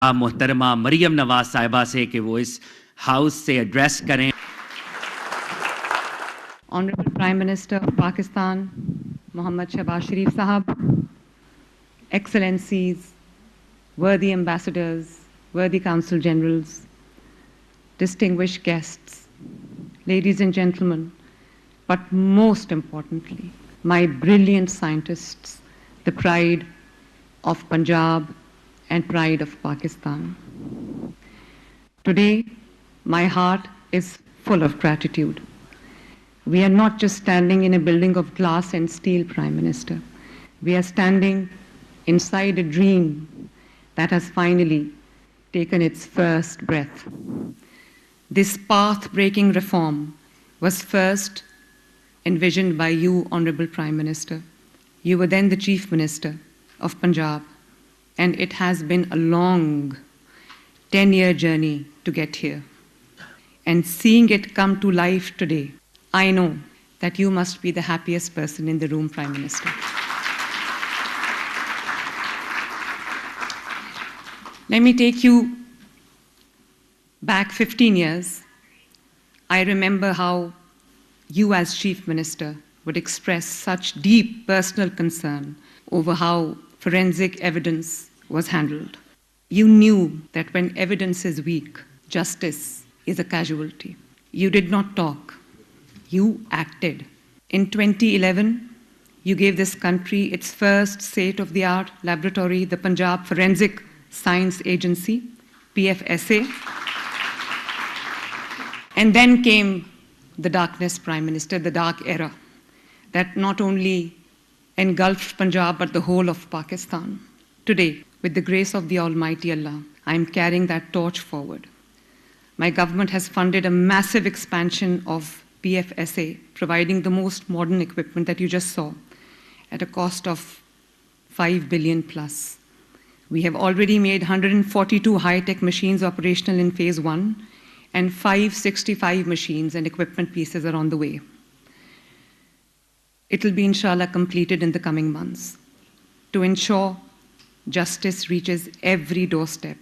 محترمہ مریم نواز صاحبہ سے کہ وہ اس ہاؤس سے ایڈریس کریں. Honorable Prime Minister of Pakistan, Mohammad Shehbaz Sharif Sahab, Excellencies, worthy ambassadors, worthy Consul Generals, distinguished guests, ladies and gentlemen, but most importantly, my brilliant scientists, the pride of Punjab and pride of Pakistan. Today, my heart is full of gratitude. We are not just standing in a building of glass and steel, Prime Minister. We are standing inside a dream that has finally taken its first breath. This path-breaking reform was first envisioned by you, Honorable Prime Minister. You were then the Chief Minister of Punjab, and it has been a long 10-year journey to get here. And seeing it come to life today, I know that you must be the happiest person in the room, Prime Minister. Let me take you back 15 years. I remember how you as Chief Minister would express such deep personal concern over how forensic evidence was handled. You knew that when evidence is weak, justice is a casualty. You did not talk. You acted. In 2011, you gave this country its first state-of-the-art laboratory, the Punjab Forensic Science Agency, PFSA. And then came the darkness, Prime Minister, the dark era that not only engulfed Punjab but the whole of Pakistan. Today, with the grace of the Almighty Allah, I am carrying that torch forward. My government has funded a massive expansion of PFSA, providing the most modern equipment that you just saw at a cost of 5 billion plus. We have already made 142 high-tech machines operational in phase 1, and 565 machines and equipment pieces are on the way. It will be, inshallah, completed in the coming months. To ensure justice reaches every doorstep,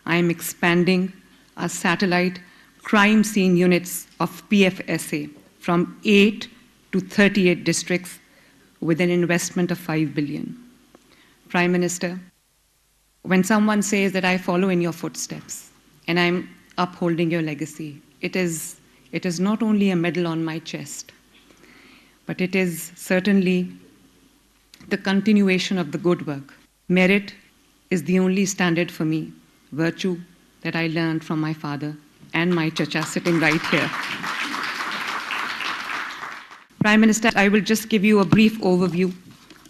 I am expanding our satellite crime scene units of PFSA from 8 to 38 districts with an investment of 5 billion. Prime Minister, when someone says that I follow in your footsteps and I'm upholding your legacy, it is not only a medal on my chest, but it is certainly the continuation of the good work. Merit is the only standard for me, virtue that I learned from my father and my chacha sitting right here. Prime Minister, I will just give you a brief overview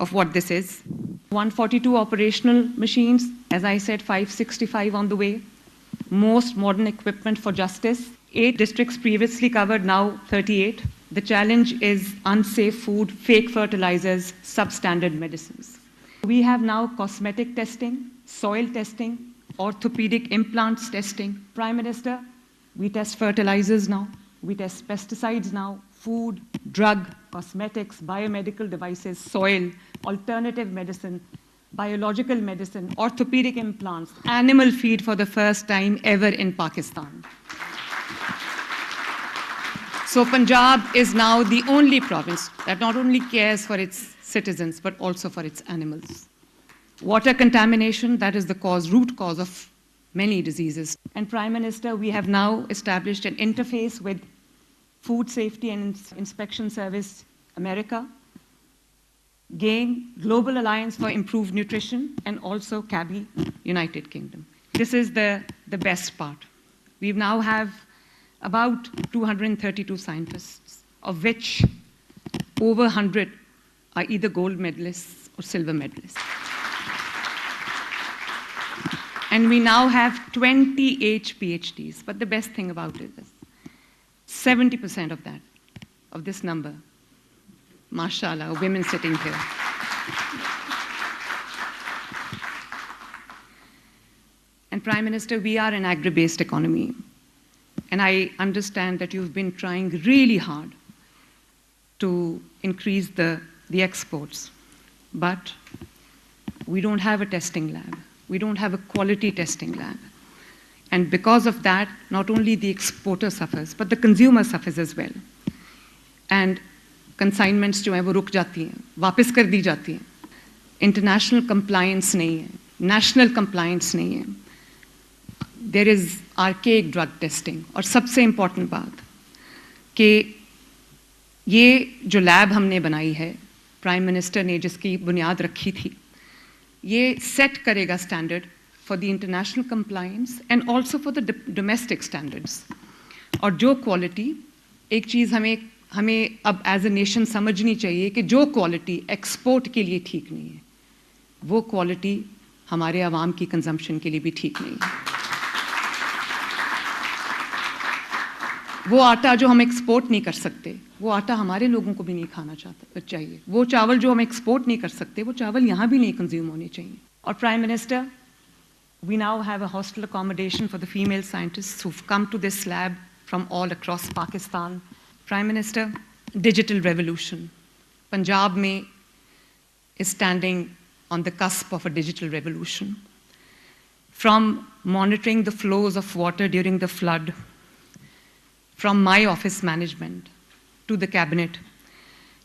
of what this is. 142 operational machines, as I said, 565 on the way. Most modern equipment for justice. 8 districts previously covered, now 38. The challenge is unsafe food, fake fertilizers, substandard medicines. We have now cosmetic testing, soil testing, orthopedic implants testing. Prime Minister, we test fertilizers now, we test pesticides now, food, drug, cosmetics, biomedical devices, soil, alternative medicine, biological medicine, orthopedic implants, animal feed for the first time ever in Pakistan. So Punjab is now the only province that not only cares for its citizens but also for its animals. Water contamination, that is the root cause of many diseases. And Prime Minister, we have now established an interface with Food Safety and Inspection Service America, GAIN, Global Alliance for Improved Nutrition, and also CABI, United Kingdom. This is the best part. We now have about 232 scientists, of which over 100 are either gold medalists or silver medalists. And we now have 28 PhDs. But the best thing about it is 70% of this number, mashallah, are women sitting here. And Prime Minister, we are an agri-based economy. And I understand that you've been trying really hard to increase the exports. But we don't have a testing lab. We don't have a quality testing lab. And because of that, not only the exporter suffers, but the consumer suffers as well. And consignments जो हैं वो रुक जाती हैं, वापस कर दी जाती हैं. International compliance नहीं है, national compliance नहीं है. There is archaic drug testing. और सबसे important बात कि ये जो लैब हमने बनाई है, प्राइम मिनिस्टर ने जिसकी बुनियाद रखी थी, ये सेट करेगा standard for the international compliance and also for the domestic standards. और जो क्वालिटी, एक चीज़ हमें अब एज ए नेशन समझनी चाहिए कि जो क्वालिटी एक्सपोर्ट के लिए ठीक नहीं है, वो क्वालिटी हमारे आवाम की कंजम्पशन के लिए भी ठीक नहीं है. वो आटा जो हम एक्सपोर्ट नहीं कर सकते, वो आटा हमारे लोगों को भी नहीं खाना चाहिए. वो चावल जो हम एक्सपोर्ट नहीं कर सकते, वो चावल यहाँ भी नहीं कंज्यूम होने चाहिए. और prime minister, we now have a hostel accommodation for the female scientists who've come to this lab from all across Pakistan. Prime Minister, digital revolution. Punjab mein is standing on the cusp of a digital revolution. From monitoring the flows of water during the flood, from my office management to the cabinet,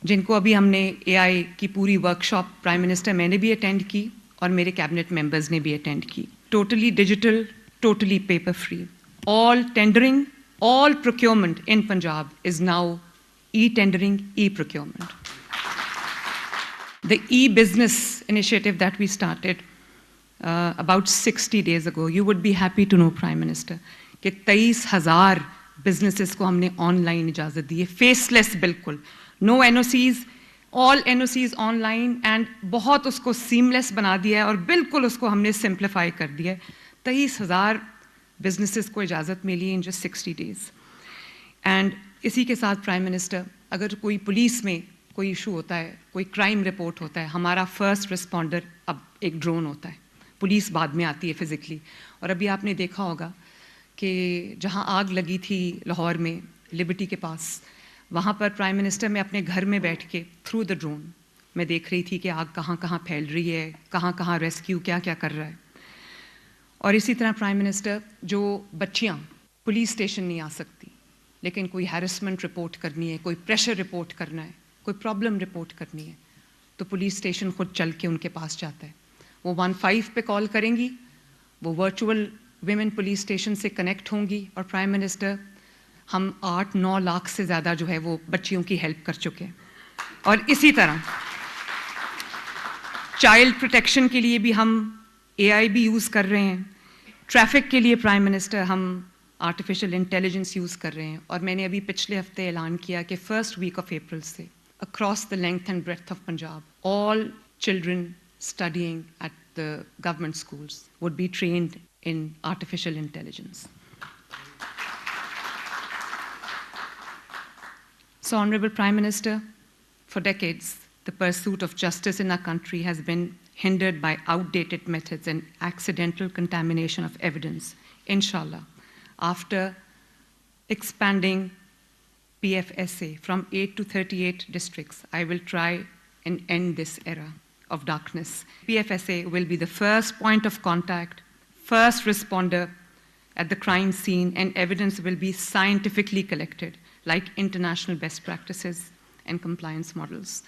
जिनको अभी हमने AI की पूरी workshop prime minister मैंने भी attend की और मेरे कैबिनेट मेंबर्स ने भी अटेंड की. Totally digital, totally paper free. All tendering, all procurement in Punjab is now e-tendering, e-procurement. The e-business initiative that we started about 60 days ago, you would be happy to know, Prime Minister, कि 23,000 businesses को हमने online इजाज़त दी है, faceless बिल्कुल, no NOCs, all NOCs online, and बहुत उसको seamless बना दिया है और बिल्कुल उसको हमने simplify कर दिया है. 23,000 businesses को इजाज़त मिली in just 60 days. And इसी के साथ Prime Minister, अगर कोई पुलिस में कोई इशू होता है, कोई क्राइम रिपोर्ट होता है, हमारा फर्स्ट रिस्पॉन्डर अब एक ड्रोन होता है, पुलिस बाद में आती है फिजिकली. और अभी आपने देखा होगा कि जहां आग लगी थी लाहौर में लिबर्टी के पास, वहां पर प्राइम मिनिस्टर मैं अपने घर में बैठ के थ्रू द ड्रोन मैं देख रही थी कि आग कहां कहां फैल रही है, कहां कहां रेस्क्यू क्या क्या कर रहा है. और इसी तरह प्राइम मिनिस्टर, जो बच्चियां पुलिस स्टेशन नहीं आ सकती लेकिन कोई हैरेसमेंट रिपोर्ट करनी है, कोई प्रेशर रिपोर्ट करना है, कोई प्रॉब्लम रिपोर्ट करनी है, तो पुलिस स्टेशन खुद चल के उनके पास जाता है. वो 15 पे कॉल करेंगी, वो वर्चुअल विमेन पुलिस स्टेशन से कनेक्ट होंगी. और प्राइम मिनिस्टर, हम 8-9 लाख से ज़्यादा जो है वो बच्चियों की हेल्प कर चुके हैं. और इसी तरह चाइल्ड प्रोटेक्शन के लिए भी हम AI भी यूज़ कर रहे हैं. ट्रैफिक के लिए प्राइम मिनिस्टर हम आर्टिफिशियल इंटेलिजेंस यूज़ कर रहे हैं. और मैंने अभी पिछले हफ्ते ऐलान किया कि फर्स्ट वीक ऑफ अप्रैल से across the length and breadth of Punjab, all children studying at the government schools would be trained in artificial intelligence. So, Honorable Prime Minister, for decades, the pursuit of justice in our country has been hindered by outdated methods and accidental contamination of evidence. Inshallah, after expanding PFSA from 8 to 38 districts, I will try and end this era of darkness. PFSA will be the first point of contact, first responder at the crime scene, and evidence will be scientifically collected, like international best practices and compliance models.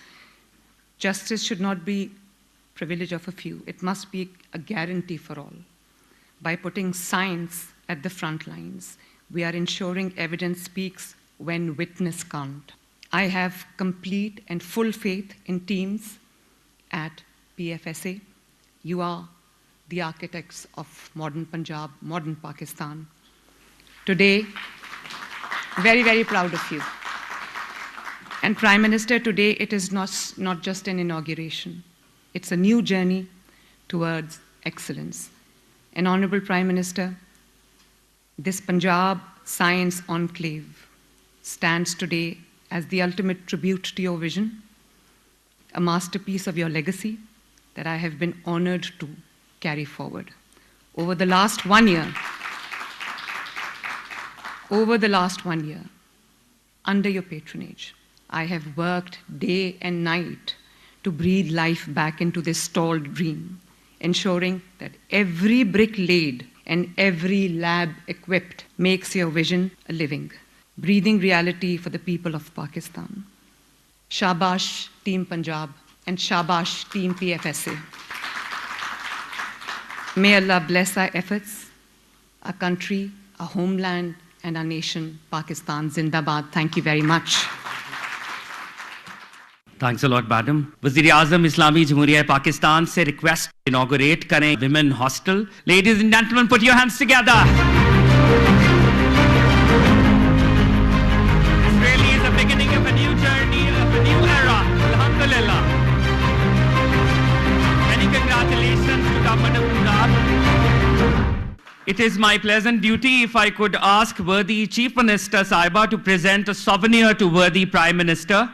Justice should not be privilege of a few. It must be a guarantee for all. By putting science at the front lines, we are ensuring evidence speaks when witness can't. I have complete and full faith in teams at PFSA. You are the architects of modern Punjab, modern Pakistan. Today, very, very proud of you. And Prime Minister, today it is not just an inauguration. It's a new journey towards excellence. And Honorable Prime Minister, this Punjab Science Enclave stands today as the ultimate tribute to your vision, a masterpiece of your legacy that I have been honored to carry forward. Over the last 1 year, under your patronage, I have worked day and night to breathe life back into this stalled dream, ensuring that every brick laid and every lab equipped makes your vision a living, breathing reality for the people of Pakistan. Shabash Team Punjab and Shabash Team PFSA. May Allah bless our efforts, our country, our homeland, and our nation, Pakistan Zindabad. Thank you very much. Thanks a lot, madam. Wazir-e-Azam Islami Jamhuriyat Pakistan se request inaugurate kare women hostel. Ladies and gentlemen, put your hands together. This really is the beginning of a new journey, of a new era. Alhamdulillah. Many congratulations to Government of Punjab. It is my pleasant duty if I could ask worthy Chief Minister Sahiba to present a souvenir to worthy Prime Minister.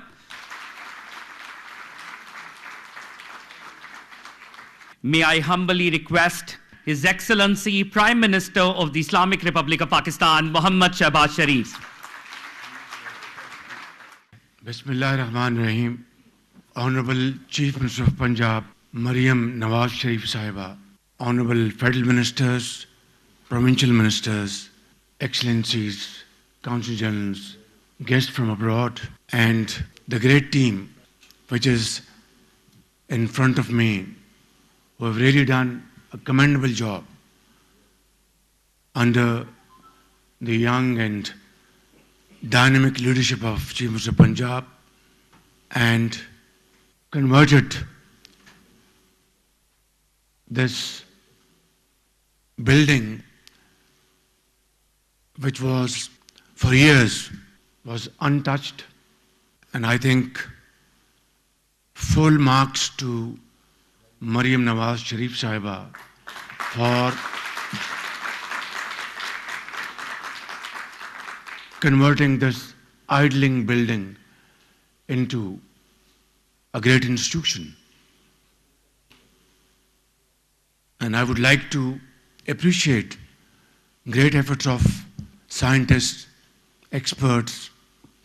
May I humbly request His Excellency Prime Minister of the Islamic Republic of Pakistan, Muhammad Shahbaz Sharif. Bismillah ar-Rahman ar-Rahim. Honorable Chief Minister of Punjab, Maryam Nawaz Sharif Sahiba, Honorable Federal Ministers, Provincial Ministers, Excellencies, Council Generals, guests from abroad, and the great team which is in front of me, who have really done a commendable job under the young and dynamic leadership of Chief Minister of Punjab, and converted this building, which was for years was untouched, and I think full marks to Maryam Nawaz Sharif Sahiba for converting this idling building into a great institution. And I would like to appreciate great efforts of scientists, experts,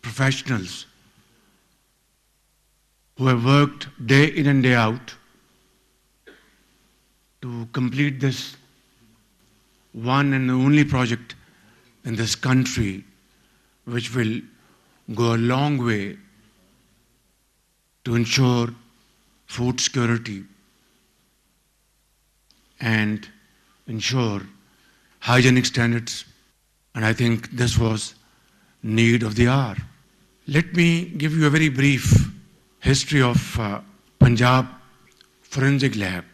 professionals who have worked day in and day out to complete this one and only project in this country, which will go a long way to ensure food security and ensure hygienic standards. And I think this was need of the hour. Let me give you a very brief history of Punjab Forensic Lab.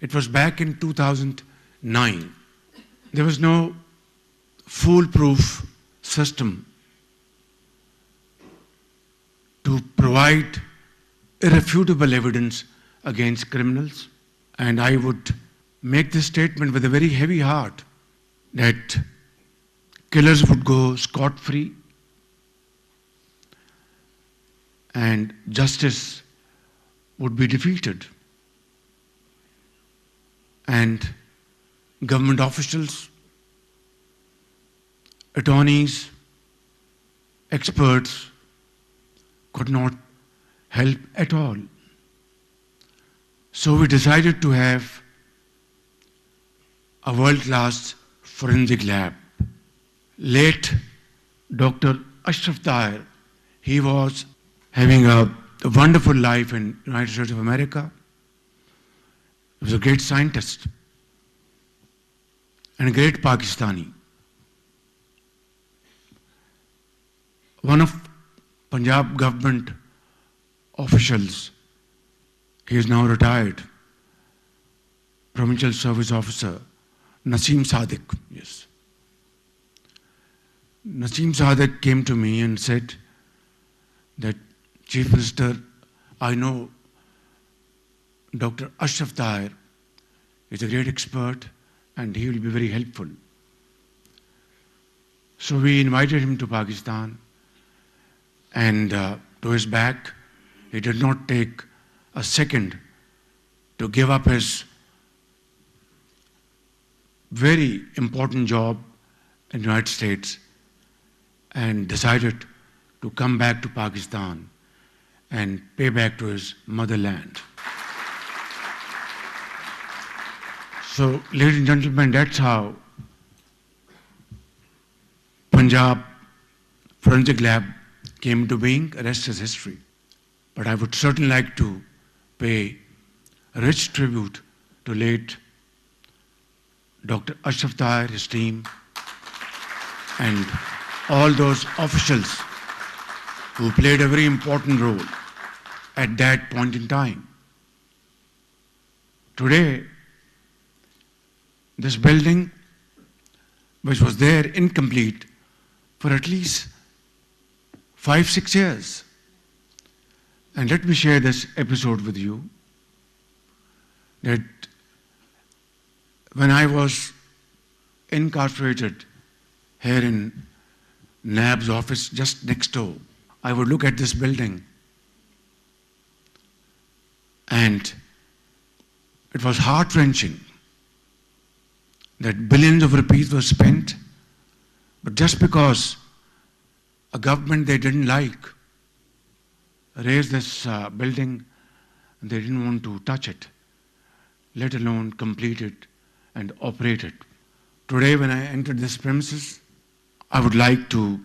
It was back in 2009. There was no foolproof system to provide irrefutable evidence against criminals. And I would make this statement with a very heavy heart that killers would go scot-free and justice would be defeated. And government officials, attorneys, experts could not help at all. So we decided to have a world-class forensic lab. Late Dr. Ashraf Tahir, he was having a wonderful life in the United States of America. He was a great scientist and a great Pakistani. One of Punjab government officials, he is now retired, Provincial Service Officer, Naseem Sadiq, yes. Naseem Sadiq came to me and said that, Chief Minister, I know Dr. Ashraf Tahir is a great expert and he will be very helpful. So we invited him to Pakistan, and to his back, he did not take a second to give up his very important job in the United States and decided to come back to Pakistan and pay back to his motherland. So, ladies and gentlemen, that's how Punjab Forensic Lab came into being. The rest is history. But I would certainly like to pay a rich tribute to late Dr. Ashraf Tahir, his team, and all those officials who played a very important role at that point in time. Today, this building, which was there incomplete for at least 5-6 years. And let me share this episode with you, that when I was incarcerated here in NAB's office just next door, I would look at this building and it was heart-wrenching that billions of rupees were spent, but just because a government they didn't like raised this building, and they didn't want to touch it, let alone complete it and operate it. Today, when I entered this premises, I would like to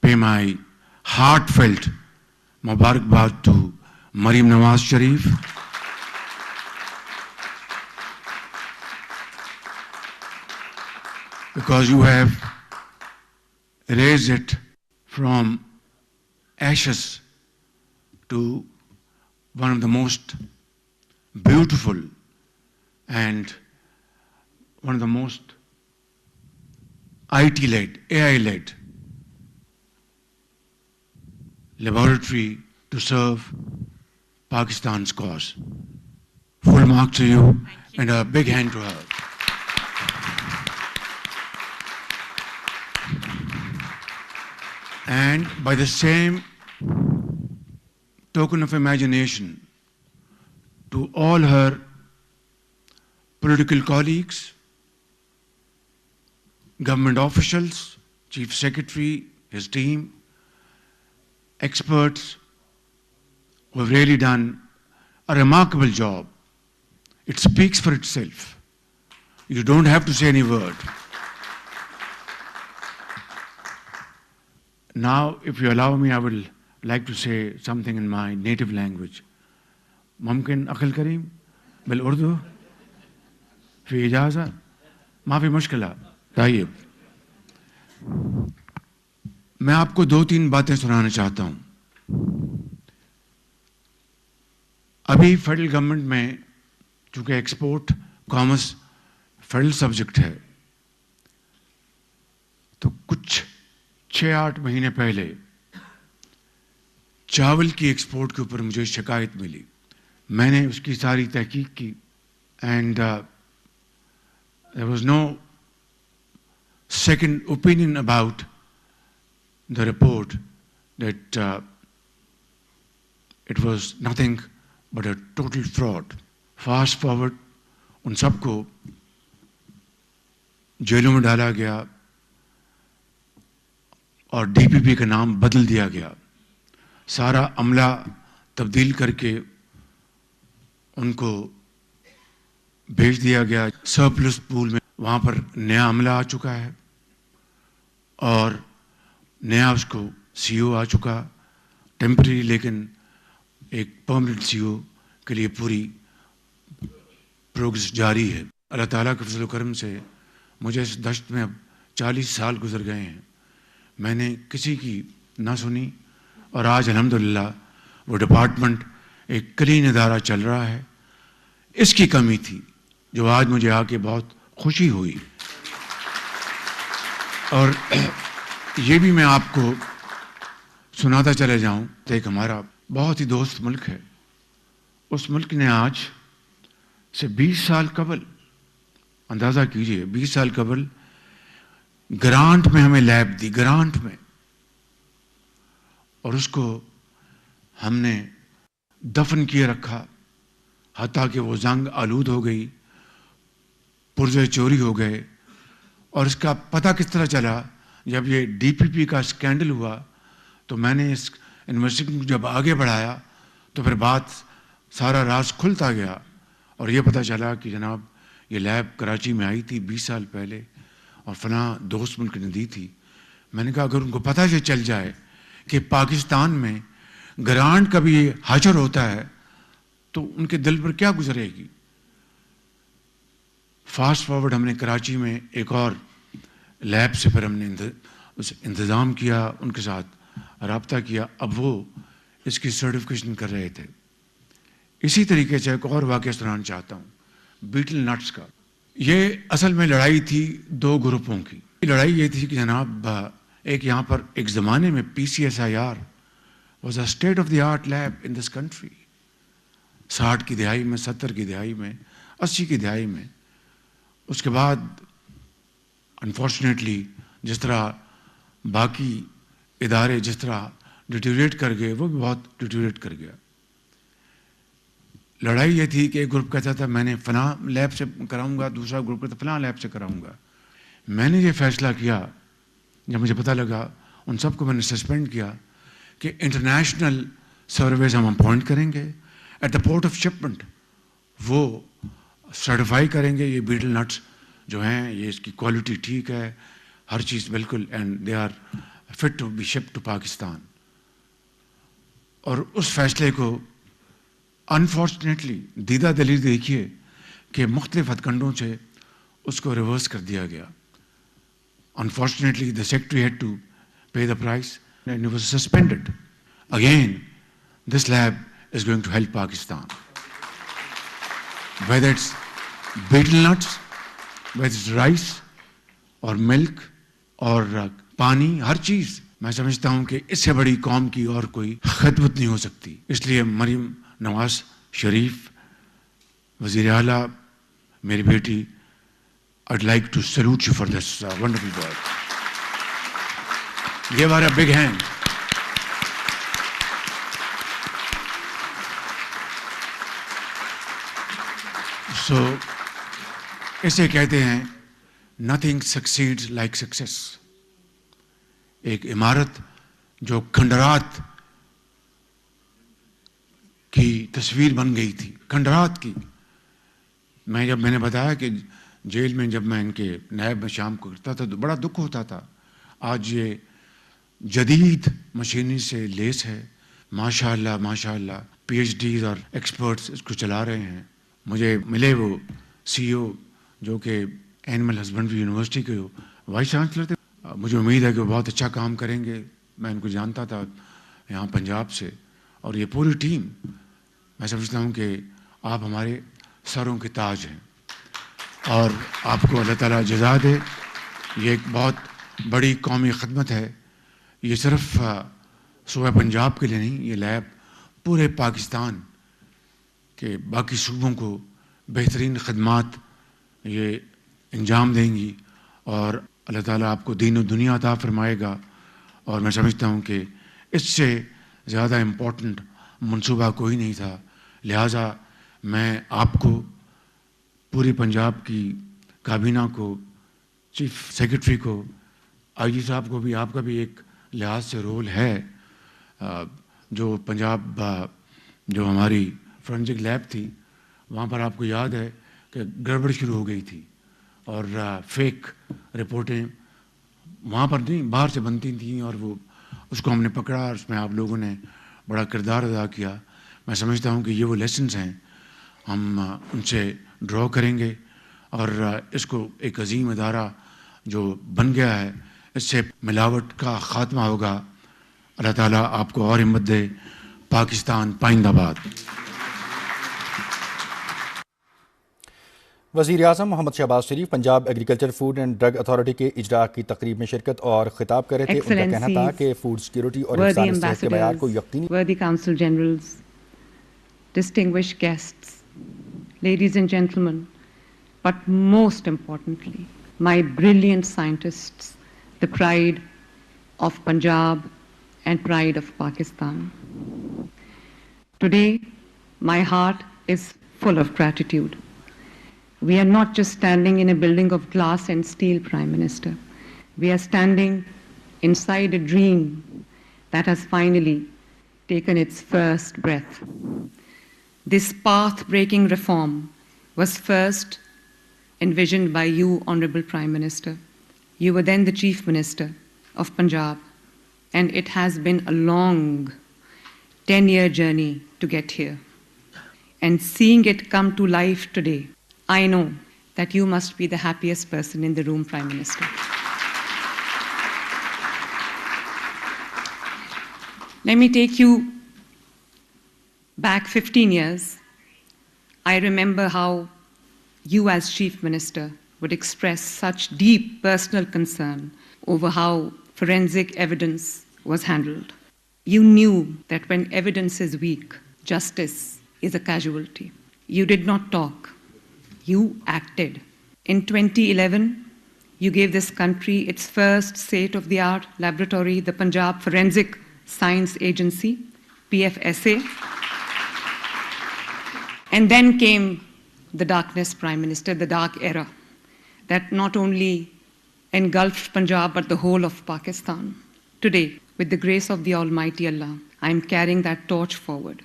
pay my heartfelt Mubarakbad to Mariam Nawaz Sharif, because you have raised it from ashes to one of the most beautiful and one of the most IT-led, AI-led laboratory to serve Pakistan's cause. Full marks to you and a big hand to her. And by the same token of imagination, to all her political colleagues, government officials, Chief Secretary, his team, experts who have really done a remarkable job. It speaks for itself. You don't have to say any word. Now, if you allow me, I would like to say something in my native language. ممكن أخل كريم بالأردو في إجازة ما في مشكلة. طيب میں آپ کو 2-3 باتیں سنانا چاہتا ہوں. ابھی فیڈرل گورنمنٹ میں چونکہ ایکسپورٹ کامرس فیڈرل سبجیکٹ ہے تو کچھ 6-8 مہینے پہلے چاول کی ایکسپورٹ کے اوپر مجھے شکایت ملی. میں نے اس کی ساری تحقیق کی and there was no second opinion about the report, that it was nothing but a total fraud. Fast forward, ان سب کو جیلوں میں ڈالا گیا اور ڈی پی پی کا نام بدل دیا گیا. سارا عملہ تبدیل کر کے ان کو بھیج دیا گیا سرپلس پول میں. وہاں پر نیا عملہ آ چکا ہے اور نیا اس کو سی او آ چکا, ٹیمپرری, لیکن ایک پرماننٹ سی او کے لیے پوری پروگرس جاری ہے. اللہ تعالیٰ کے فضل و کرم سے مجھے اس دشت میں اب 40 سال گزر گئے ہیں, میں نے کسی کی نہ سنی, اور آج الحمدللہ وہ ڈپارٹمنٹ ایک کلین ادارہ چل رہا ہے. اس کی کمی تھی جو آج مجھے آ کے بہت خوشی ہوئی. اور یہ بھی میں آپ کو سناتا چلے جاؤں تو ایک ہمارا بہت ہی دوست ملک ہے, اس ملک نے آج سے 20 سال قبل, اندازہ کیجئے 20 سال قبل گرانٹ میں ہمیں لیب دی, گرانٹ میں, اور اس کو ہم نے دفن کیے رکھا حتیٰ کہ وہ زنگ آلود ہو گئی, پرزے چوری ہو گئے. اور اس کا پتہ کس طرح چلا؟ جب یہ ڈی پی پی کا اسکینڈل ہوا تو میں نے اس انویسٹیگیشن کو جب آگے بڑھایا تو پھر بات سارا راز کھلتا گیا اور یہ پتہ چلا کہ جناب یہ لیب کراچی میں آئی تھی 20 سال پہلے اور فلاں دوست ملک نے دی تھی. میں نے کہا اگر ان کو پتہ یہ چل جائے کہ پاکستان میں گرانٹ کا بھی حاجر ہوتا ہے تو ان کے دل پر کیا گزرے گی. فاسٹ فارورڈ ہم نے کراچی میں ایک اور لیب سے پھر ہم نے انتظام کیا, ان کے ساتھ رابطہ کیا. اب وہ اس کی سرٹیفکیشن کر رہے تھے. اسی طریقے سے ایک اور واقعہ سنانا چاہتا ہوں بیٹل نٹس کا. یہ اصل میں لڑائی تھی دو گروپوں کی. لڑائی یہ تھی کہ جناب ایک یہاں پر ایک زمانے میں PCSIR was a state of the art lab in this country. 60 کی دہائی میں, 70 کی دہائی میں, 80 کی دہائی میں. اس کے بعد انفارچونیٹلی جس طرح باقی ادارے جس طرح ڈیٹیوریٹ کر گئے وہ بھی بہت ڈیٹیوریٹ کر گیا. لڑائی یہ تھی کہ ایک گروپ کہتا تھا میں نے فلاں لیب سے کراؤں گا, دوسرا گروپ کہتا فلاں لیب سے کراؤں گا. میں نے یہ فیصلہ کیا جب مجھے پتہ لگا, ان سب کو میں نے سسپینڈ کیا کہ انٹرنیشنل سرویز ہم اپوائنٹ کریں گے at the port of shipment. وہ سرٹیفائی کریں گے یہ بیٹل نٹس جو ہیں یہ اس کی کوالٹی ٹھیک ہے, ہر چیز بالکل, and they are fit to be ship to Pakistan. اور اس فیصلے کو انفارچونیٹلی دیدہ دلیل دیکھیے کہ مختلف ہتھ کنڈوں سے اس کو ریورس کر دیا گیا. Unfortunately, the secretary had to pay the price and it was suspended. Again, this lab is going to help Pakistan. Whether it's betel nuts, whether it's rice or milk or پانی, ہر چیز میں سمجھتا ہوں کہ اس سے بڑی قوم کی اور کوئی خدمت نہیں ہو سکتی. اس لیے مریم نواز شریف وزیر اعلیٰ, میری بیٹی, I'd like to salute you for this wonderful work. Give her a big hand. So, اسے کہتے ہیں nothing succeeds like success. ایک عمارت جو کھنڈرات کی تصویر بن گئی تھی, کھنڈرات کی. میں نے بتایا کہ جیل میں جب میں ان کے نیب میں شام کو کرتا تھا تو بڑا دکھ ہوتا تھا. آج یہ جدید مشینری سے لیس ہے, ماشاء اللہ ماشاء اللہ. PhDs اور ایکسپرٹس اس کو چلا رہے ہیں. مجھے ملے وہ CEO جو کہ اینیمل ہسبنڈری یونیورسٹی کے وائس چانسلر تھے. مجھے امید ہے کہ وہ بہت اچھا کام کریں گے. میں ان کو جانتا تھا یہاں پنجاب سے, اور یہ پوری ٹیم, میں سمجھتا ہوں کہ آپ ہمارے سروں کے تاج ہیں اور آپ کو اللہ تعالیٰ جزا دے. یہ ایک بہت بڑی قومی خدمت ہے. یہ صرف صوبہ پنجاب کے لیے نہیں, یہ لیب پورے پاکستان کے باقی صوبوں کو بہترین خدمات یہ انجام دیں گی, اور اللہ تعالیٰ آپ کو دین و دنیا عطا فرمائے گا. اور میں سمجھتا ہوں کہ اس سے زیادہ امپورٹنٹ منصوبہ کوئی نہیں تھا. لہٰذا میں آپ کو, پوری پنجاب کی کابینہ کو, چیف سیکرٹری کو, IG صاحب کو بھی, آپ کا بھی ایک لحاظ سے رول ہے. جو پنجاب جو ہماری فورنزک لیب تھی وہاں پر آپ کو یاد ہے کہ گڑبڑ شروع ہو گئی تھی اور فیک رپورٹیں وہاں پر نہیں باہر سے بنتی تھیں, اور وہ اس کو ہم نے پکڑا اور اس میں آپ لوگوں نے بڑا کردار ادا کیا. میں سمجھتا ہوں کہ یہ وہ لیسنز ہیں, ہم ان سے ڈرا کریں گے اور اس کو ایک عظیم ادارہ جو بن گیا ہے اس سے ملاوٹ کا خاتمہ ہوگا. اللہ تعالیٰ آپ کو اور ہمت دے. پاکستان پائندہ باد. وزیر اعظم Muhammad Shehbaz Sharif Punjab agriculture food and drug authority کے اجرا کی تقریب میں شرکت اور خطاب کر رہے تھے. ان کا کہنا تھا کہ فوڈ سیکیورٹی اور انسانی صحت کے معیار کو یقینی. Worthy Council Generals, distinguished guests, ladies and gentlemen, but most importantly, my brilliant scientists, the pride of Punjab and pride of Pakistan. Today, my heart is full of gratitude. We are not just standing in a building of glass and steel, Prime Minister. We are standing inside a dream that has finally taken its first breath. This path-breaking reform was first envisioned by you, Honorable Prime Minister. You were then the Chief Minister of Punjab, and it has been a long 10-year journey to get here. And seeing it come to life today, I know that you must be the happiest person in the room, Prime Minister. Let me take you back 15 years. I remember how you as Chief Minister would express such deep personal concern over how forensic evidence was handled. You knew that when evidence is weak, justice is a casualty. You did not talk. You acted. In 2011, you gave this country its first state-of-the-art laboratory, the Punjab Forensic Science Agency, PFSA. And then came the darkness, Prime Minister, the dark era that not only engulfed Punjab but the whole of Pakistan. Today, with the grace of the Almighty Allah, I am carrying that torch forward.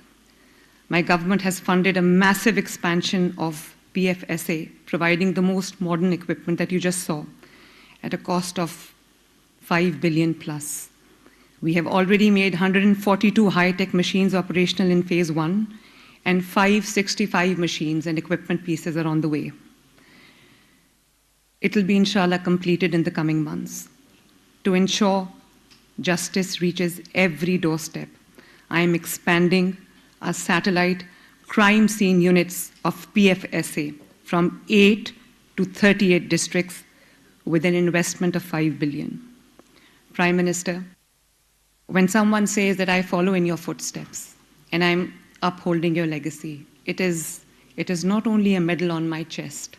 My government has funded a massive expansion of PFSA, providing the most modern equipment that you just saw at a cost of 5 billion plus. We have already made 142 high-tech machines operational in phase 1, and 565 machines and equipment pieces are on the way. It will be, inshallah, completed in the coming months. To ensure justice reaches every doorstep, I am expanding our satellite crime scene units of PFSA from 8 to 38 districts with an investment of 5 billion. Prime Minister, when someone says that I follow in your footsteps and I'm upholding your legacy, it is not only a medal on my chest,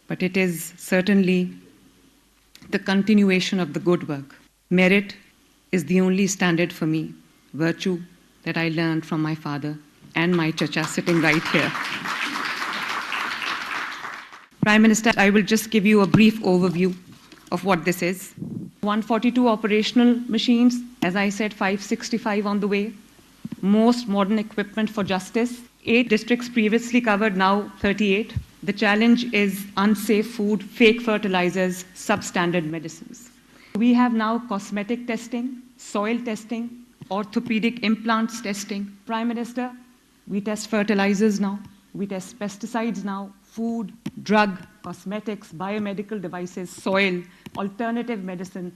but it is certainly the continuation of the good work. Merit is the only standard for me, virtue that I learned from my father and my chacha sitting right here. Prime Minister, I will just give you a brief overview of what this is. 142 operational machines, as I said, 565 on the way. Most modern equipment for justice. 8 districts previously covered, now 38. The challenge is unsafe food, fake fertilizers, substandard medicines. We have now cosmetic testing, soil testing, orthopedic implants testing. Prime Minister, we test fertilizers now, we test pesticides now, food, drug, cosmetics, biomedical devices, soil, alternative medicine,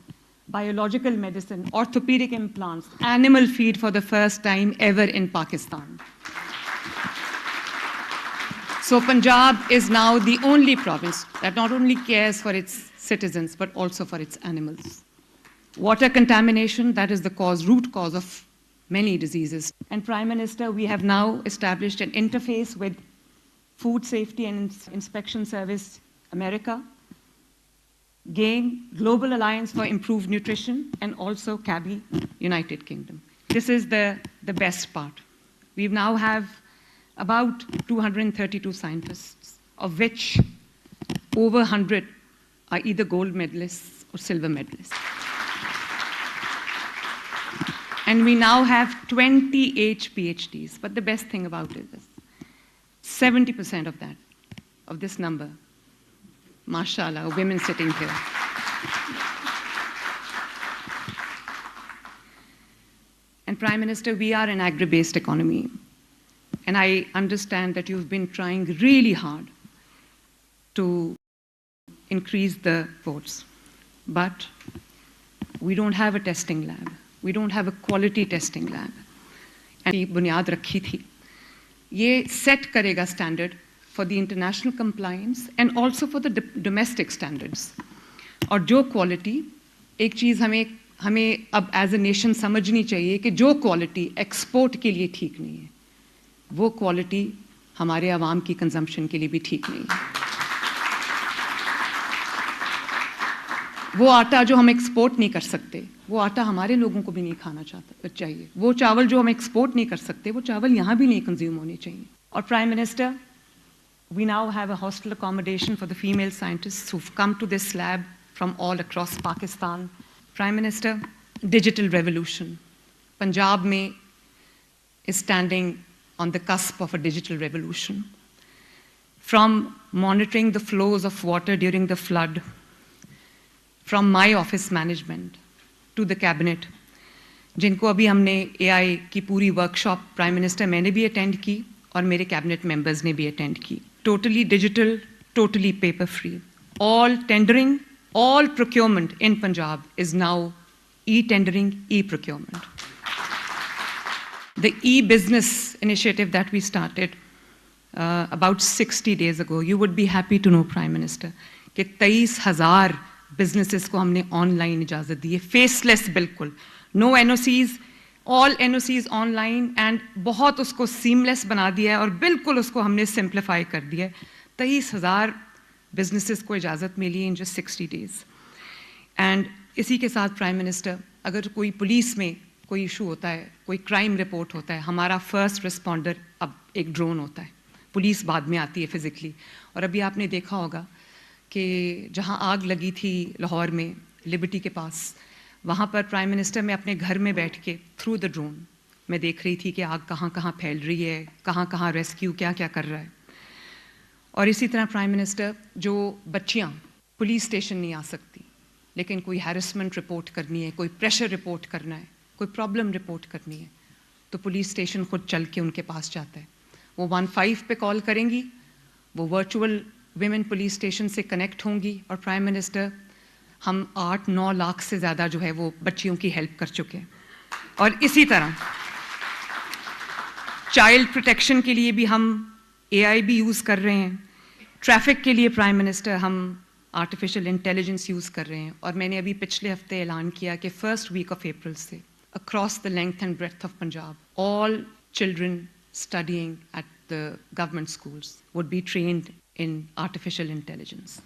biological medicine, orthopedic implants, animal feed for the first time ever in Pakistan. So Punjab is now the only province that not only cares for its citizens, but also for its animals. Water contamination, that is the root cause of many diseases. And Prime Minister, we have now established an interface with Food Safety and Inspection Service America, GAIN, Global Alliance for Improved Nutrition, and also CABI, United Kingdom. This is the best part. We now have about 232 scientists, of which over 100 are either gold medalists or silver medalists. And we now have 28 PhDs. But the best thing about it is 70% of this number, mashallah, women sitting here. And Prime Minister, we are an agri-based economy. And I understand that you've been trying really hard to increase the votes. But we don't have a testing lab. We don't have a quality testing lab. And बुनियाद रखी थी. ये set करेगा standard for the international compliance and also for the domestic standards. और जो quality, एक चीज़ हमें अब as a nation समझनी चाहिए कि जो quality export के लिए ठीक नहीं है, वो quality हमारे आवाम की consumption के लिए भी ठीक नहीं है. वो आटा जो हम एक्सपोर्ट नहीं कर सकते, वो आटा हमारे लोगों को भी नहीं खाना चाहिए. वो चावल जो हम एक्सपोर्ट नहीं कर सकते, वो चावल यहाँ भी नहीं कंज्यूम होने चाहिए. और prime minister, we now have a hostel accommodation for the female scientists who've come to this lab from all across Pakistan. Prime Minister, digital revolution. Punjab mein is standing on the cusp of a digital revolution. From monitoring the flows of water during the flood from my office management to the cabinet, जिनको अभी हमने AI की पूरी workshop prime minister मैंने भी attend की और मेरे कैबिनेट मेंबर्स ने भी अटेंड की. Totally digital, totally paper free. All tendering, all procurement in Punjab is now e-tendering, e-procurement. The e-business initiative that we started about 60 days ago, you would be happy to know, Prime Minister, कि 23,000 businesses को हमने online इजाज़त दी है, faceless बिल्कुल, no NOCs, all NOCs online, and बहुत उसको seamless बना दिया है और बिल्कुल उसको हमने simplify कर दिया है. 23,000 businesses को इजाज़त मिली in just 60 days. And इसी के साथ Prime Minister, अगर कोई पुलिस में कोई इशू होता है, कोई क्राइम रिपोर्ट होता है, हमारा फर्स्ट रिस्पॉन्डर अब एक ड्रोन होता है, पुलिस बाद में आती है फिजिकली. और अभी आपने देखा होगा कि जहां आग लगी थी लाहौर में लिबर्टी के पास, वहां पर प्राइम मिनिस्टर मैं अपने घर में बैठ के थ्रू द ड्रोन मैं देख रही थी कि आग कहां कहां फैल रही है, कहां कहां रेस्क्यू क्या क्या कर रहा है. और इसी तरह प्राइम मिनिस्टर, जो बच्चियां पुलिस स्टेशन नहीं आ सकती लेकिन कोई हैरेसमेंट रिपोर्ट करनी है, कोई प्रेशर रिपोर्ट करना है, कोई प्रॉब्लम रिपोर्ट करनी है, तो पुलिस स्टेशन खुद चल के उनके पास जाता है. वो 15 पे कॉल करेंगी, वो वर्चुअल विमेन पुलिस स्टेशन से कनेक्ट होंगी और प्राइम मिनिस्टर हम 8-9 लाख से ज़्यादा जो है वो बच्चियों की हेल्प कर चुके हैं. और इसी तरह चाइल्ड प्रोटेक्शन के लिए भी हम AI भी यूज़ कर रहे हैं. ट्रैफिक के लिए प्राइम मिनिस्टर हम आर्टिफिशियल इंटेलिजेंस यूज़ कर रहे हैं. और मैंने अभी पिछले हफ्ते ऐलान किया कि फर्स्ट वीक ऑफ अप्रैल से across the length and breadth of Punjab, all children studying at the government schools would be trained in artificial intelligence.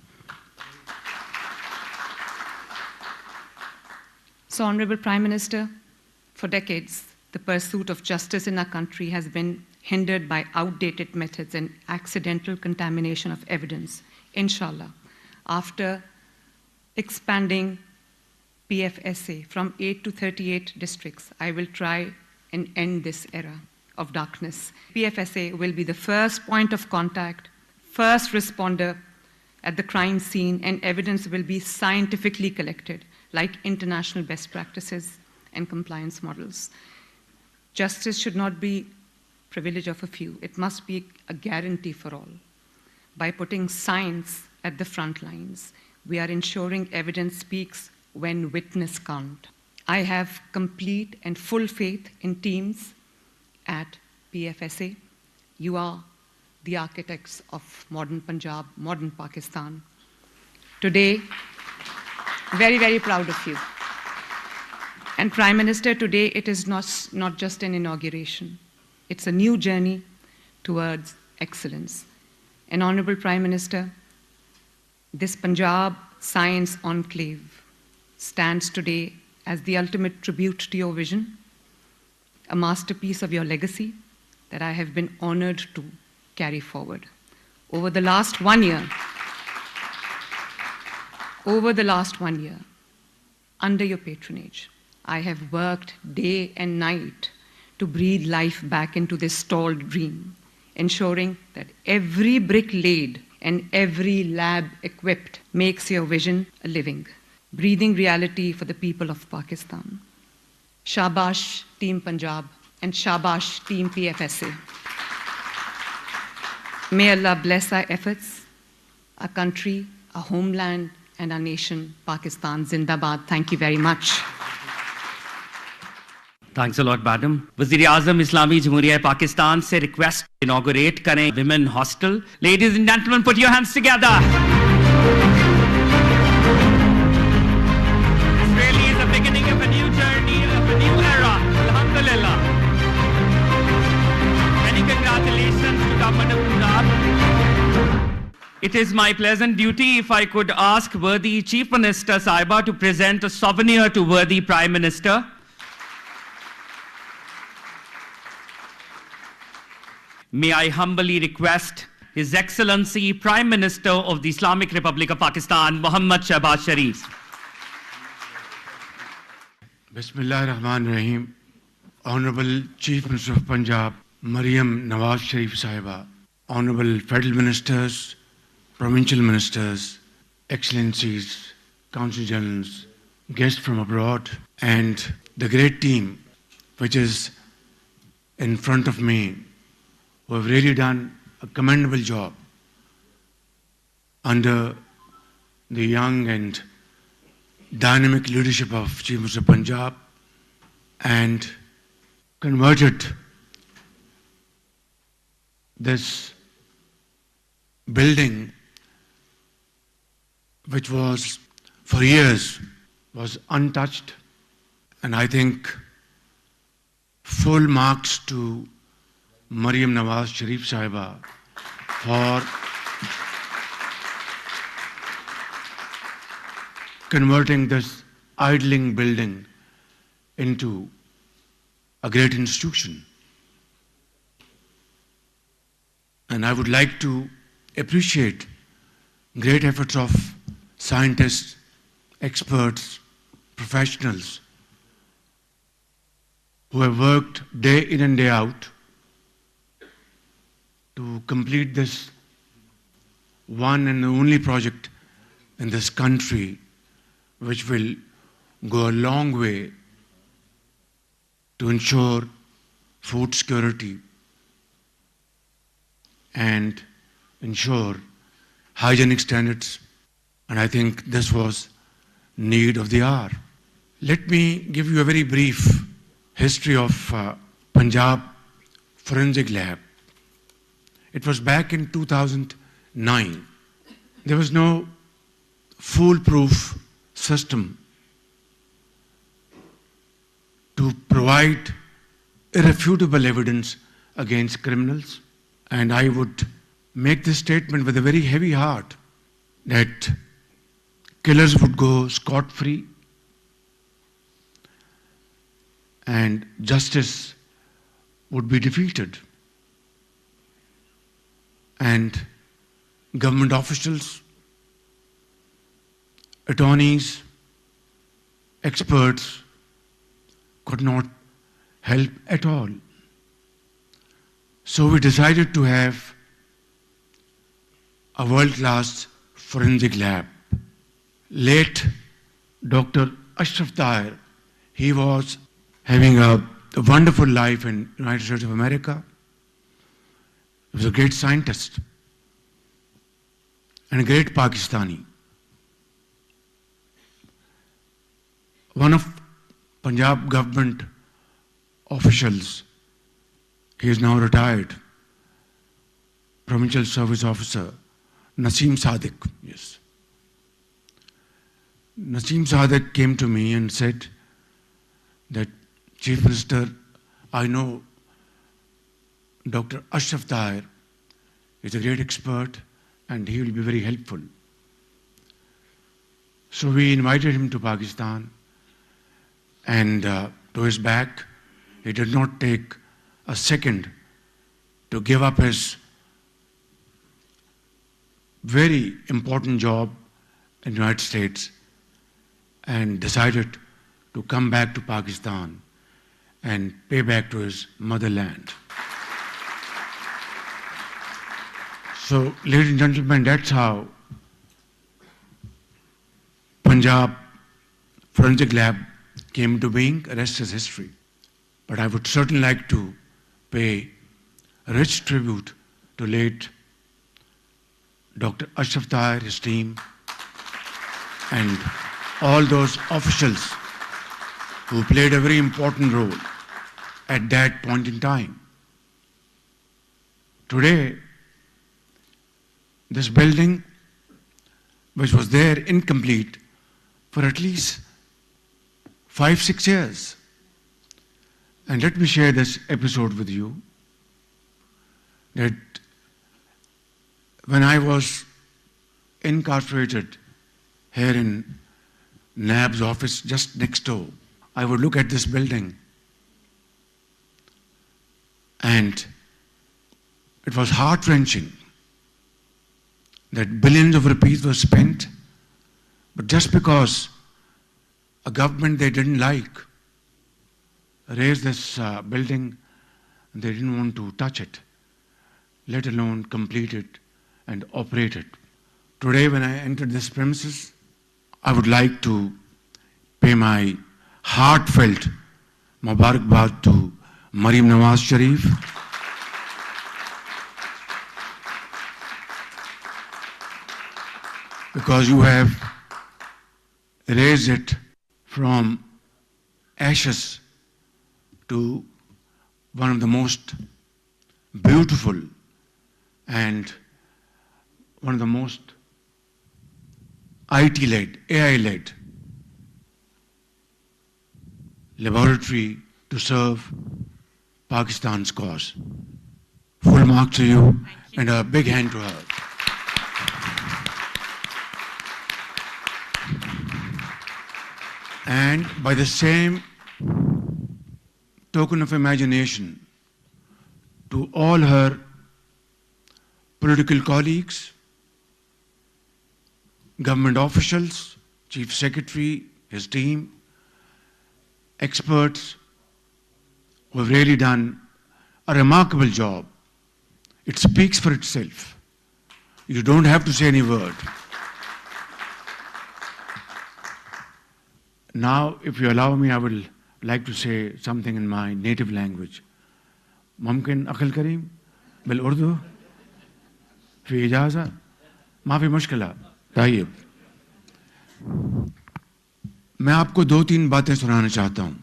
So, Honorable Prime Minister, for decades, the pursuit of justice in our country has been hindered by outdated methods and accidental contamination of evidence. Inshallah, after expanding PFSA from 8 to 38 districts, I will try and end this era of darkness. PFSA will be the first point of contact, first responder at the crime scene, and evidence will be scientifically collected, like international best practices and compliance models. Justice should not be privilege of a few. It must be a guarantee for all. By putting science at the front lines, we are ensuring evidence speaks when witness can't. I have complete and full faith in teams at PFSA. You are the architects of modern Punjab, modern Pakistan. Today, very, very proud of you. And Prime Minister, today it is not just an inauguration. It's a new journey towards excellence. And Honorable Prime Minister, this Punjab Science Enclave stands today as the ultimate tribute to your vision, a masterpiece of your legacy that I have been honored to carry forward. Over the last 1 year, under your patronage, I have worked day and night to breathe life back into this stalled dream, ensuring that every brick laid and every lab equipped makes your vision a living, breathing reality for the people of Pakistan. Shabash Team Punjab and Shabash Team PFSA. May Allah bless our efforts, our country, our homeland, and our nation, Pakistan. Zindabad. Thank you very much. Thanks a lot, madam. Wazir-e-Azam Islami Jamhuriyat Pakistan se request inaugurate kare women hostel. Ladies and gentlemen, put your hands together. This really is the beginning of a new journey, of a new era. Alhamdulillah. Many congratulations to Government of Punjab. It is my pleasant duty if I could ask worthy Chief Minister Sahiba to present a souvenir to worthy Prime Minister. May I humbly request His Excellency Prime Minister of the Islamic Republic of Pakistan, Muhammad Shehbaz Sharif. Bismillah ar-Rahman ar-Rahim. Honorable Chief Minister of Punjab, Maryam Nawaz Sharif Sahiba, Honorable Federal Ministers, provincial ministers, excellencies, consul generals, guests from abroad, and the great team which is in front of me, who have really done a commendable job under the young and dynamic leadership of Chief Minister of Punjab, and converted this building, which was for years was untouched, and I think full marks to Maryam Nawaz Sharif Sahiba for converting this idling building into a great institution. And I would like to appreciate great efforts of scientists, experts, professionals who have worked day in and day out to complete this one and the only project in this country which will go a long way to ensure food security and ensure hygienic standards. And I think this was need of the hour. Let me give you a very brief history of Punjab Forensic Lab. It was back in 2009. There was no foolproof system to provide irrefutable evidence against criminals. And I would make this statement with a very heavy heart that killers would go scot-free and justice would be defeated. And government officials, attorneys, experts could not help at all. So we decided to have a world-class forensic lab. Late Dr. Ashraf Tahir, he was having a wonderful life in the United States of America. He was a great scientist and a great Pakistani. One of Punjab government officials, he is now retired, Provincial Service Officer, Naseem Sadiq, yes. Naseem Sadiq came to me and said that, Chief Minister, I know Dr. Ashraf Tahir is a great expert and he will be very helpful. So we invited him to Pakistan, and to his back, he did not take a second to give up his very important job in the United States and decided to come back to Pakistan and pay back to his motherland. So, ladies and gentlemen, that's how Punjab Forensic Lab came into being. The rest is history. But I would certainly like to pay a rich tribute to late Dr. Ashraf Tahir, his team, and all those officials who played a very important role at that point in time. Today, this building, which was there incomplete for at least 5-6 years. And let me share this episode with you, that when I was incarcerated here in NAB's office just next door, I would look at this building and it was heart-wrenching that billions of rupees were spent, but just because a government they didn't like raised this building, they didn't want to touch it, let alone complete it and operate it. Today, when I entered this premises, I would like to pay my heartfelt Mubarakbad to Maryam Nawaz Sharif. Because you have raised it from ashes to one of the most beautiful and one of the most IT-led, AI-led laboratory to serve Pakistan's cause. Full marks to you and a big hand to her. And by the same token of imagination, to all her political colleagues, government officials, Chief Secretary, his team, experts who have really done a remarkable job. It speaks for itself. You don't have to say any word. Now, if you allow me, I would like to say something in my native language. ممكن أخل كريم بالأردو في إجازة ما في مشكلة. طيب میں آپ کو 2-3 باتیں سنانا چاہتا ہوں.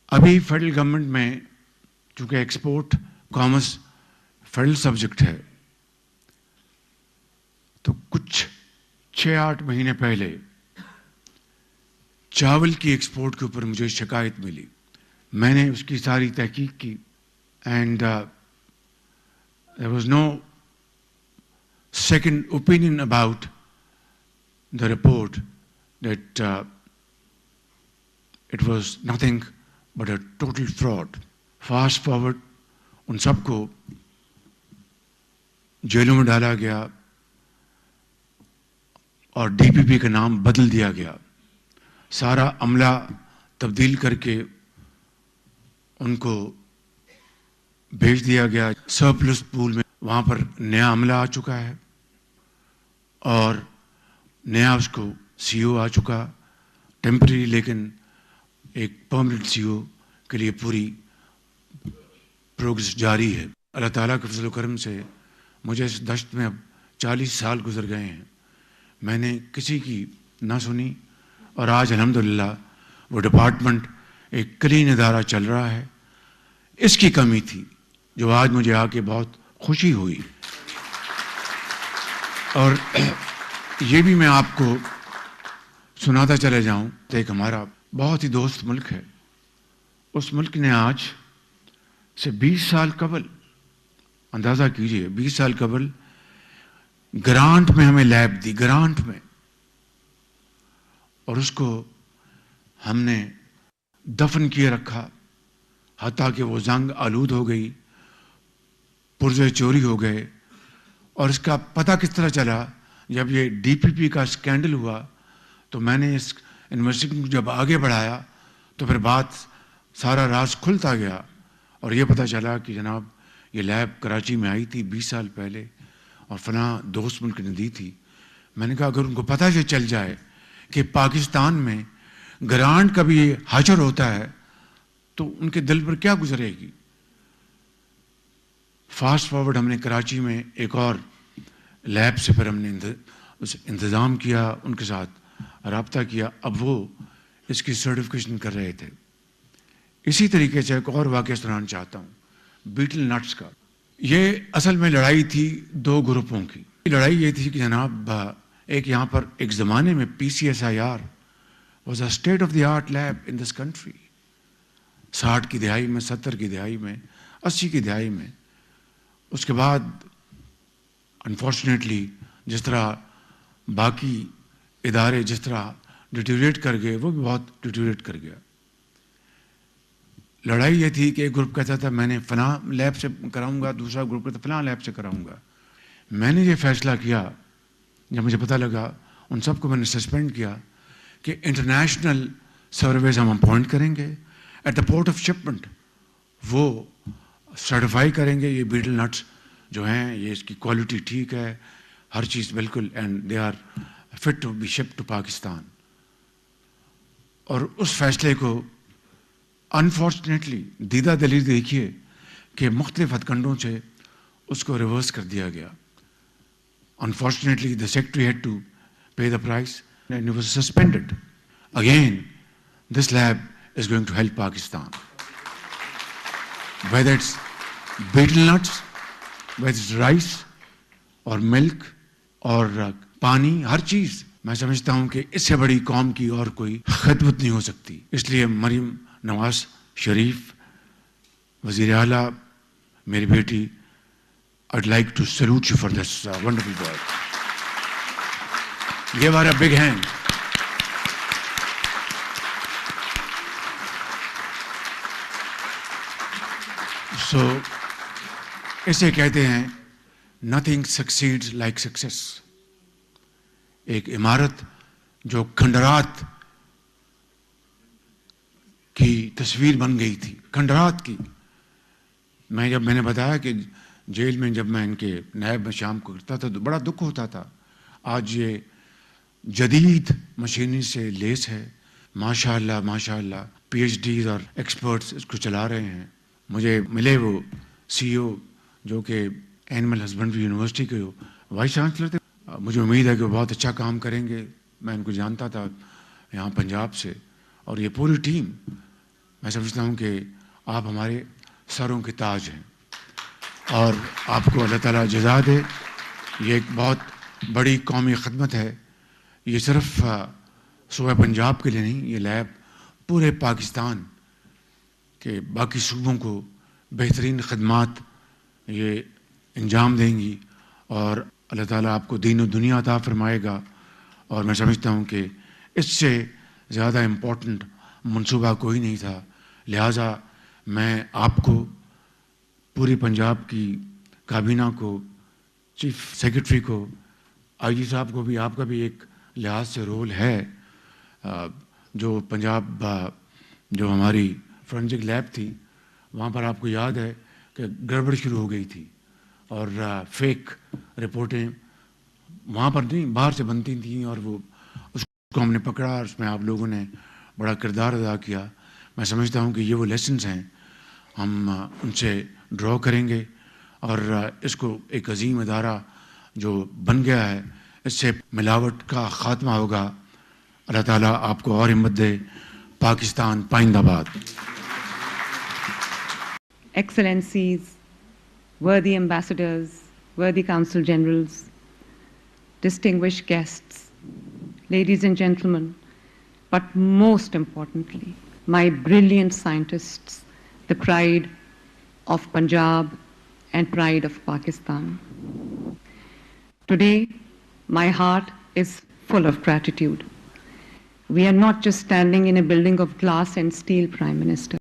ابھی فیڈرل گورنمنٹ میں چونکہ ایکسپورٹ کامرس فیڈرل سبجیکٹ ہے تو کچھ 6-8 مہینے پہلے چاول کی ایکسپورٹ کے اوپر مجھے شکایت ملی. میں نے اس کی ساری تحقیق کی and there was no second opinion about the report that it was nothing but a total fraud. Fast forward, ان سب کو جیلوں میں ڈالا گیا اور ڈی پی پی کا نام بدل دیا گیا. سارا عملہ تبدیل کر کے ان کو بھیج دیا گیا سرپلس پول میں. وہاں پر نیا عملہ آ چکا ہے اور نیا اس کو سی او آ چکا ٹیمپرری, لیکن ایک پرماننٹ سی او کے لیے پوری پروگرس جاری ہے. اللہ تعالیٰ کے فضل و کرم سے مجھے اس دشت میں اب 40 سال گزر گئے ہیں. میں نے کسی کی نہ سنی اور آج الحمدللہ وہ ڈپارٹمنٹ ایک کلین ادارہ چل رہا ہے. اس کی کمی تھی جو آج مجھے آ کے بہت خوشی ہوئی. اور یہ بھی میں آپ کو سناتا چلے جاؤں تو ایک ہمارا بہت ہی دوست ملک ہے. اس ملک نے آج سے 20 سال قبل, اندازہ کیجئے 20 سال قبل گرانٹ میں ہمیں لیب دی, گرانٹ میں, اور اس کو ہم نے دفن کیے رکھا حتیٰ کہ وہ زنگ آلود ہو گئی, پرزے چوری ہو گئے. اور اس کا پتہ کس طرح چلا؟ جب یہ ڈی پی پی کا اسکینڈل ہوا تو میں نے اس انویسٹیگیشن کو جب آگے بڑھایا تو پھر بات سارا راز کھلتا گیا اور یہ پتہ چلا کہ جناب یہ لیب کراچی میں آئی تھی 20 سال پہلے اور فلاں دوست ملک نے دی تھی. میں نے کہا اگر ان کو پتہ یہ چل جائے کہ پاکستان میں گرانٹ کا بھی یہ حشر ہوتا ہے تو ان کے دل پر کیا گزرے گی. فاسٹ فارورڈ ہم نے کراچی میں ایک اور لیب سے پھر ہم نے انتظام کیا, ان کے ساتھ رابطہ کیا. اب وہ اس کی سرٹیفکیشن کر رہے تھے. اسی طریقے سے ایک اور واقعہ سنانا چاہتا ہوں بیٹل نٹس کا. یہ اصل میں لڑائی تھی 2 گروپوں کی. لڑائی یہ تھی کہ جناب ایک یہاں پر ایک زمانے میں PCSIR was a state of the art lab in this country. 60 کی دہائی میں, 70 کی دہائی میں, 80 کی دہائی میں. اس کے بعد انفارچونیٹلی جس طرح باقی ادارے جس طرح ڈیٹیوریٹ کر گئے وہ بھی بہت ڈیٹیوریٹ کر گیا. لڑائی یہ تھی کہ ایک گروپ کہتا تھا میں نے فلاں لیب سے کراؤں گا, دوسرا گروپ کہتا فلاں لیب سے کراؤں گا. میں نے یہ فیصلہ کیا جب مجھے پتہ لگا, ان سب کو میں نے سسپینڈ کیا کہ انٹرنیشنل سرویز ہم اپوائنٹ کریں گے at the port of shipment. وہ سرٹیفائی کریں گے یہ بیٹل نٹس جو ہیں یہ اس کی کوالٹی ٹھیک ہے, ہر چیز بالکل, and they are fit to be ship to Pakistan. اور اس فیصلے کو انفارچونیٹلی دیدہ دلیل دیکھیے کہ مختلف ہتھ کنڈوں سے اس کو ریورس کر دیا گیا. Unfortunately, the secretary had to pay the price and it was suspended. Again, this lab is going to help Pakistan. Whether it's betel nuts, whether it's rice or milk or پانی, ہر چیز میں سمجھتا ہوں کہ اس سے بڑی قوم کی اور کوئی خدمت نہیں ہو سکتی. اس لیے مریم نواز شریف وزیر اعلیٰ, میری بیٹی, I'd like to salute you for this wonderful work. Give her a big hand. So, اسے کہتے ہیں nothing succeeds like success. ایک عمارت جو کھنڈرات کی تصویر بن گئی تھی, کھنڈرات کی. جب میں نے بتایا کہ جیل میں جب میں ان کے نائب میں شام کو کرتا تھا تو بڑا دکھ ہوتا تھا. آج یہ جدید مشینری سے لیس ہے, ماشاء اللہ ماشاء اللہ. پی ایچ ڈیز اور ایکسپرٹس اس کو چلا رہے ہیں. مجھے ملے وہ سی او جو کہ اینیمل ہسبینڈری یونیورسٹی کے وائس چانسلر تھے. مجھے امید ہے کہ وہ بہت اچھا کام کریں گے. میں ان کو جانتا تھا یہاں پنجاب سے, اور یہ پوری ٹیم, میں سمجھتا ہوں کہ آپ ہمارے سروں کے تاج ہیں اور آپ کو اللہ تعالیٰ جزا دے. یہ ایک بہت بڑی قومی خدمت ہے. یہ صرف صوبہ پنجاب کے لیے نہیں, یہ لیب پورے پاکستان کے باقی صوبوں کو بہترین خدمات یہ انجام دیں گی, اور اللہ تعالیٰ آپ کو دین و دنیا عطا فرمائے گا. اور میں سمجھتا ہوں کہ اس سے زیادہ امپورٹنٹ منصوبہ کوئی نہیں تھا. لہٰذا میں آپ کو, پوری پنجاب کی کابینہ کو, چیف سیکرٹری کو, آئی جی صاحب کو بھی, آپ کا بھی ایک لحاظ سے رول ہے. جو پنجاب جو ہماری فورنزک لیب تھی وہاں پر آپ کو یاد ہے کہ گڑبڑ شروع ہو گئی تھی اور فیک رپورٹیں وہاں پر نہیں باہر سے بنتی تھیں, اور وہ اس کو ہم نے پکڑا اور اس میں آپ لوگوں نے بڑا کردار ادا کیا. میں سمجھتا ہوں کہ یہ وہ لیسنز ہیں, ہم ان سے ڈرا کریں گے اور اس کو ایک عظیم ادارہ جو بن گیا ہے اس سے ملاوٹ کا خاتمہ ہوگا. اللہ تعالیٰ آپ کو اور ہمت دے. پاکستان پائندہ باد. Excellencies, worthy ambassadors, worthy consul generals, distinguished guests, ladies and gentlemen, but most importantly, my brilliant scientists, the pride of Punjab and pride of Pakistan. Today, my heart is full of gratitude. We are not just standing in a building of glass and steel, Prime Minister.